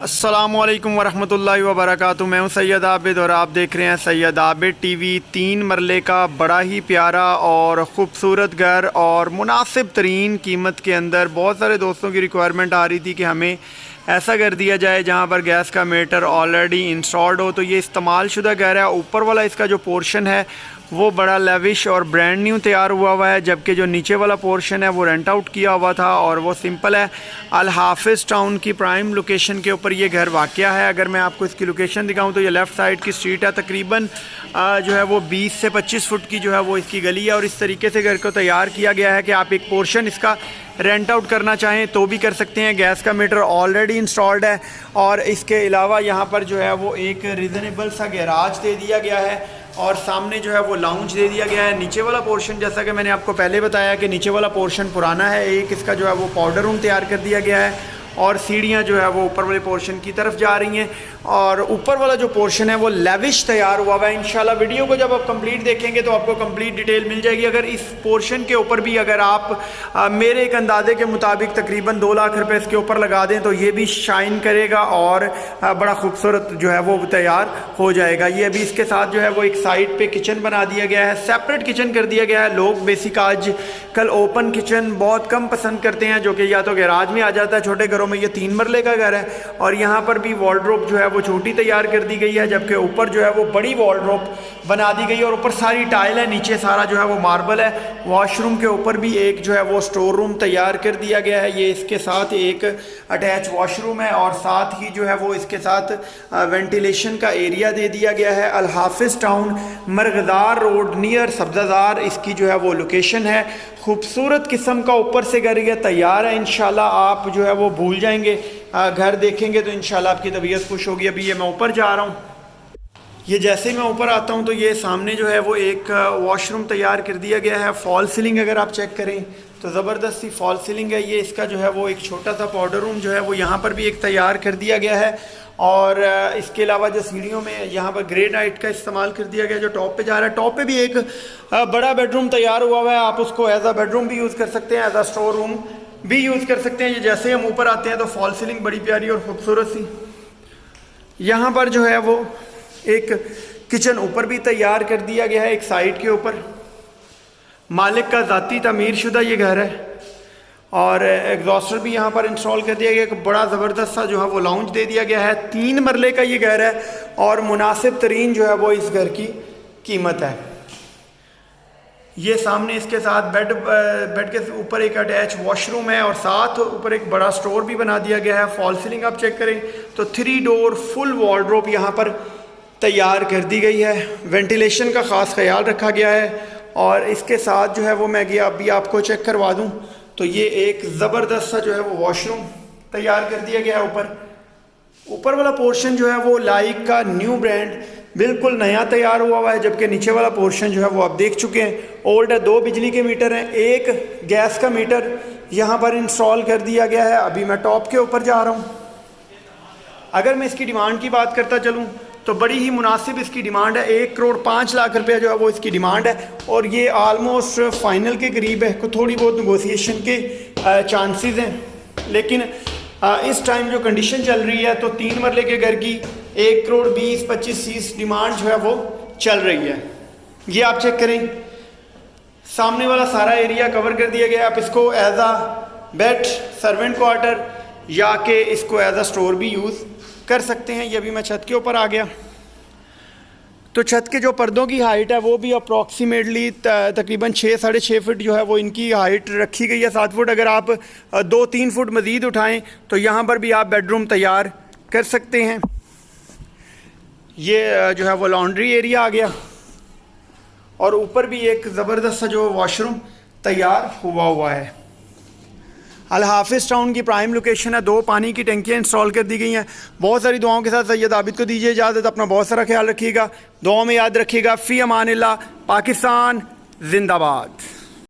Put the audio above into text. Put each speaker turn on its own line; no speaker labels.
अस्सलामुअलैकुम वरहमतुल्लाहि वबरकातुहू। मैं हूं सैयद आबिद और आप देख रहे हैं सैयद आबिद टीवी। 3 मरले का बड़ा ही प्यारा और ख़ूबसूरत घर और मुनासिब तरीन कीमत के अंदर। बहुत सारे दोस्तों की रिक्वायरमेंट आ रही थी कि हमें ऐसा घर दिया जाए जहां पर गैस का मीटर ऑलरेडी इंस्टॉल्ड हो। तो ये इस्तेमाल शुदा घर है। ऊपर वाला इसका जो पोर्शन है वो बड़ा लेविश और ब्रांड न्यू तैयार हुआ है, जबकि जो नीचे वाला पोर्शन है वो रेंट आउट किया हुआ था और वो सिंपल है। अल हाफिज़ टाउन की प्राइम लोकेशन के ऊपर ये घर वाक़या है। अगर मैं आपको इसकी लोकेशन दिखाऊं तो ये लेफ़्ट साइड की स्ट्रीट है। तकरीबन जो है वो 20 से 25 फुट की जो है वो इसकी गली है और इस तरीके से घर को तैयार किया गया है कि आप एक पोर्शन इसका रेंट आउट करना चाहें तो भी कर सकते हैं। गैस का मीटर ऑलरेडी इंस्टॉल्ड है और इसके अलावा यहाँ पर जो है वो एक रिजनेबल सा गैराज दे दिया गया है और सामने जो है वो लाउंज दे दिया गया है। नीचे वाला पोर्शन, जैसा कि मैंने आपको पहले बताया कि नीचे वाला पोर्शन पुराना है, एक इसका जो है वो पाउडर रूम तैयार कर दिया गया है और सीढ़ियाँ जो है वो ऊपर वाले पोर्शन की तरफ जा रही हैं और ऊपर वाला जो पोर्शन है वो लेविश तैयार हुआ है। इंशाल्लाह वीडियो को जब आप कंप्लीट देखेंगे तो आपको कंप्लीट डिटेल मिल जाएगी। अगर इस पोर्शन के ऊपर भी अगर आप मेरे एक अंदाजे के मुताबिक तकरीबन 2 लाख रुपए इसके ऊपर लगा दें तो ये भी शाइन करेगा और बड़ा खूबसूरत जो है वो तैयार हो जाएगा। ये अभी इसके साथ जो है वो एक साइड पे किचन बना दिया गया है, सेपरेट किचन कर दिया गया है। लोग बेसिक आज कल ओपन किचन बहुत कम पसंद करते हैं, जो कि या तो गैराज में आ जाता है छोटे घरों में। ये 3 मरले का घर है और यहाँ पर भी वार्डरोब जो है वो छोटी तैयार कर दी गई है, जबकि ऊपर जो है वो बड़ी वार्डरोब बना दी गई है और ऊपर सारी टाइल है, नीचे सारा जो है वो मार्बल है। वॉशरूम के ऊपर भी एक जो है वो स्टोर रूम तैयार कर दिया गया है। ये इसके साथ एक अटैच वॉशरूम है और साथ ही जो है वो इसके साथ वेंटिलेशन का एरिया दे दिया गया है। अल हाफिज़ टाउन मरगदार रोड नियर सब्ज़ाज़ार इसकी जो है वो लोकेशन है। खूबसूरत किस्म का ऊपर से घर ये तैयार है। इंशाल्लाह आप जो है वो भूल जाएंगे, घर देखेंगे तो इंशाल्लाह आपकी तबीयत खुश होगी। अभी ये मैं ऊपर जा रहा हूँ, ये जैसे ही मैं ऊपर आता हूँ तो ये सामने जो है वो एक वॉशरूम तैयार कर दिया गया है। फॉल सीलिंग अगर आप चेक करें तो ज़बरदस्त सी फॉल सीलिंग है। ये इसका जो है वो एक छोटा सा पाउडर रूम जो है वो यहाँ पर भी एक तैयार कर दिया गया है और इसके अलावा जो सीढ़ियों में यहाँ पर ग्रेनाइट का इस्तेमाल कर दिया गया जो टॉप पे जा रहा है। टॉप पे भी एक बड़ा बेडरूम तैयार हुआ है। आप उसको एज अ बेडरूम भी यूज़ कर सकते हैं, एज अ स्टोर रूम भी यूज़ कर सकते हैं। ये जैसे हम ऊपर आते हैं तो फॉल सीलिंग बड़ी प्यारी और ख़ूबसूरत सी। यहाँ पर जो है वो एक किचन ऊपर भी तैयार कर दिया गया है एक साइड के ऊपर। मालिक का ज़ाती तमीर शुदा ये घर है और एग्जॉस्टर भी यहाँ पर इंस्टॉल कर दिया गया। एक बड़ा ज़बरदस्त सा जो है वो लाउंज दे दिया गया है। 3 मरले का ये घर है और मुनासिब तरीन जो है वो इस घर की कीमत है। ये सामने इसके साथ बेड के ऊपर एक अटैच वॉशरूम है और साथ ऊपर एक बड़ा स्टोर भी बना दिया गया है। फॉल सीलिंग आप चेक करें तो 3 डोर फुल वार्डरोब यहाँ पर तैयार कर दी गई है। वेंटिलेशन का ख़ास ख्याल रखा गया है और इसके साथ जो है वो मैं अभी आपको चेक करवा दूँ तो ये एक ज़बरदस्त सा जो है वो वॉशरूम तैयार कर दिया गया है। ऊपर वाला पोर्शन जो है वो लाइक का न्यू ब्रांड बिल्कुल नया तैयार हुआ है, जबकि नीचे वाला पोर्शन जो है वो आप देख चुके हैं ओल्ड है। 2 बिजली के मीटर हैं, एक गैस का मीटर यहाँ पर इंस्टॉल कर दिया गया है। अभी मैं टॉप के ऊपर जा रहा हूँ। अगर मैं इसकी डिमांड की बात करता चलूँ तो बड़ी ही मुनासिब इसकी डिमांड है। 1 करोड़ 5 लाख रुपया जो है वो इसकी डिमांड है और ये आलमोस्ट फाइनल के करीब है। थोड़ी बहुत नेगोशिएशन के चांसेस हैं, लेकिन इस टाइम जो कंडीशन चल रही है तो 3 मरले के घर की 1 करोड़ 20-25-30 डिमांड जो है वो चल रही है। ये आप चेक करें, सामने वाला सारा एरिया कवर कर दिया गया है। आप इसको एज आ बेड, सर्वेंट क्वार्टर या कि इसको एज आ स्टोर भी यूज़ कर सकते हैं। ये भी मैं छत के ऊपर आ गया तो छत के जो पर्दों की हाइट है वो भी अप्रॉक्सीमेटली तकरीबन 6-6.5 फुट जो है वो इनकी हाइट रखी गई है। 7 फुट अगर आप 2-3 फुट मज़ीद उठाएं तो यहाँ पर भी आप बेडरूम तैयार कर सकते हैं। ये जो है वो लॉन्ड्री एरिया आ गया और ऊपर भी एक ज़बरदस्त सा जो वॉशरूम तैयार हुआ है। अल हाफिज़ टाउन की प्राइम लोकेशन है। 2 पानी की टंकियाँ इंस्टॉल कर दी गई हैं। बहुत सारी दुआओं के साथ सैयद आबिद को दीजिए इजाज़त। अपना बहुत सारा ख्याल रखिएगा, दुआओं में याद रखिएगा। फ़ी अमानिल्लाह। पाकिस्तान जिंदाबाद।